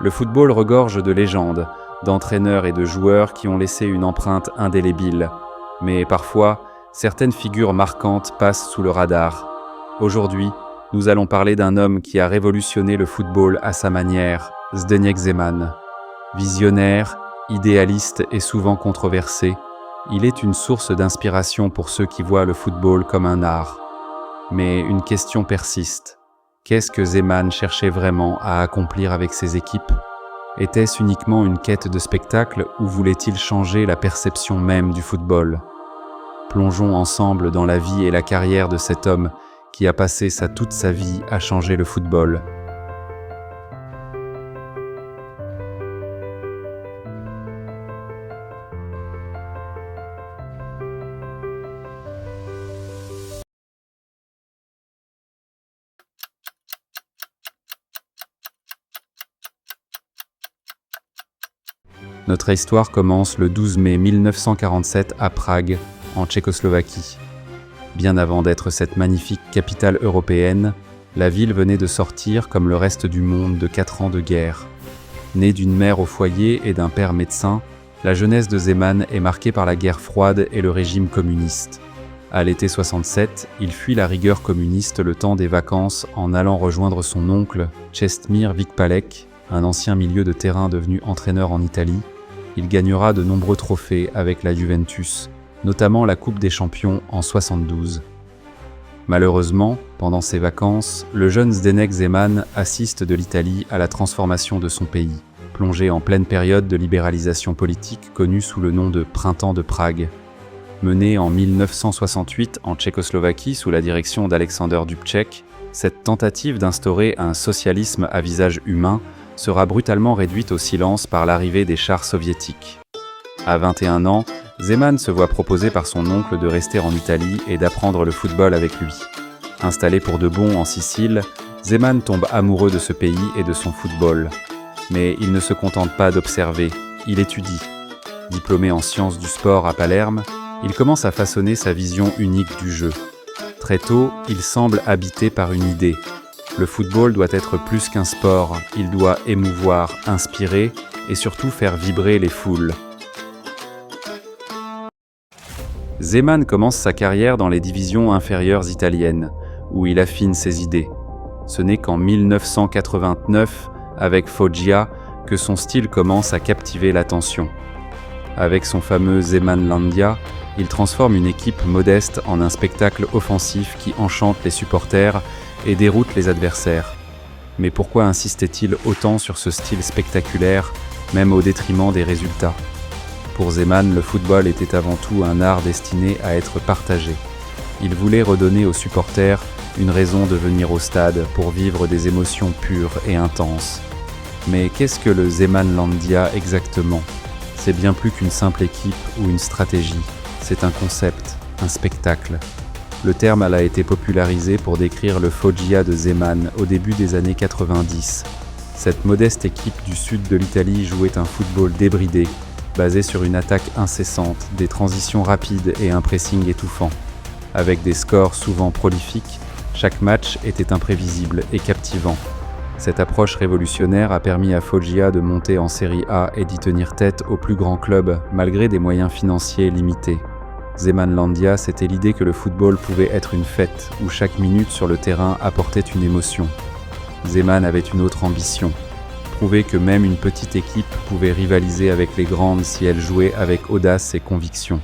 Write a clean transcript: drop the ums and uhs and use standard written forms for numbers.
Le football regorge de légendes, d'entraîneurs et de joueurs qui ont laissé une empreinte indélébile. Mais parfois, certaines figures marquantes passent sous le radar. Aujourd'hui, nous allons parler d'un homme qui a révolutionné le football à sa manière, Zdeněk Zeman. Visionnaire, idéaliste et souvent controversé, il est une source d'inspiration pour ceux qui voient le football comme un art. Mais une question persiste. Qu'est-ce que Zeman cherchait vraiment à accomplir avec ses équipes ? Était-ce uniquement une quête de spectacle ou voulait-il changer la perception même du football ? Plongeons ensemble dans la vie et la carrière de cet homme qui a passé toute sa vie à changer le football. Notre histoire commence le 12 mai 1947 à Prague, en Tchécoslovaquie. Bien avant d'être cette magnifique capitale européenne, la ville venait de sortir, comme le reste du monde, de 4 ans de guerre. Née d'une mère au foyer et d'un père médecin, la jeunesse de Zeman est marquée par la guerre froide et le régime communiste. À l'été 67, il fuit la rigueur communiste le temps des vacances en allant rejoindre son oncle, Czesmir Vikpalek, un ancien milieu de terrain devenu entraîneur en Italie. Il gagnera de nombreux trophées avec la Juventus, notamment la Coupe des Champions en 72. Malheureusement, pendant ses vacances, le jeune Zdeněk Zeman assiste de l'Italie à la transformation de son pays, plongé en pleine période de libéralisation politique connue sous le nom de Printemps de Prague. Menée en 1968 en Tchécoslovaquie sous la direction d'Alexander Dubček, cette tentative d'instaurer un socialisme à visage humain sera brutalement réduite au silence par l'arrivée des chars soviétiques. À 21 ans, Zeman se voit proposer par son oncle de rester en Italie et d'apprendre le football avec lui. Installé pour de bon en Sicile, Zeman tombe amoureux de ce pays et de son football. Mais il ne se contente pas d'observer, il étudie. Diplômé en sciences du sport à Palerme, il commence à façonner sa vision unique du jeu. Très tôt, il semble habité par une idée. Le football doit être plus qu'un sport, il doit émouvoir, inspirer et surtout faire vibrer les foules. Zeman commence sa carrière dans les divisions inférieures italiennes, où il affine ses idées. Ce n'est qu'en 1989, avec Foggia, que son style commence à captiver l'attention. Avec son fameux Zemanlandia, il transforme une équipe modeste en un spectacle offensif qui enchante les supporters et déroute les adversaires. Mais pourquoi insistait-il autant sur ce style spectaculaire, même au détriment des résultats ? Pour Zeman, le football était avant tout un art destiné à être partagé. Il voulait redonner aux supporters une raison de venir au stade pour vivre des émotions pures et intenses. Mais qu'est-ce que le Zemanlandia exactement ? C'est bien plus qu'une simple équipe ou une stratégie. C'est un concept, un spectacle. Le terme a été popularisé pour décrire le Foggia de Zeman au début des années 90. Cette modeste équipe du sud de l'Italie jouait un football débridé, basé sur une attaque incessante, des transitions rapides et un pressing étouffant. Avec des scores souvent prolifiques, chaque match était imprévisible et captivant. Cette approche révolutionnaire a permis à Foggia de monter en Série A et d'y tenir tête aux plus grands clubs, malgré des moyens financiers limités. Zemanlandia, c'était l'idée que le football pouvait être une fête, où chaque minute sur le terrain apportait une émotion. Zeman avait une autre ambition, prouver que même une petite équipe pouvait rivaliser avec les grandes si elle jouait avec audace et conviction.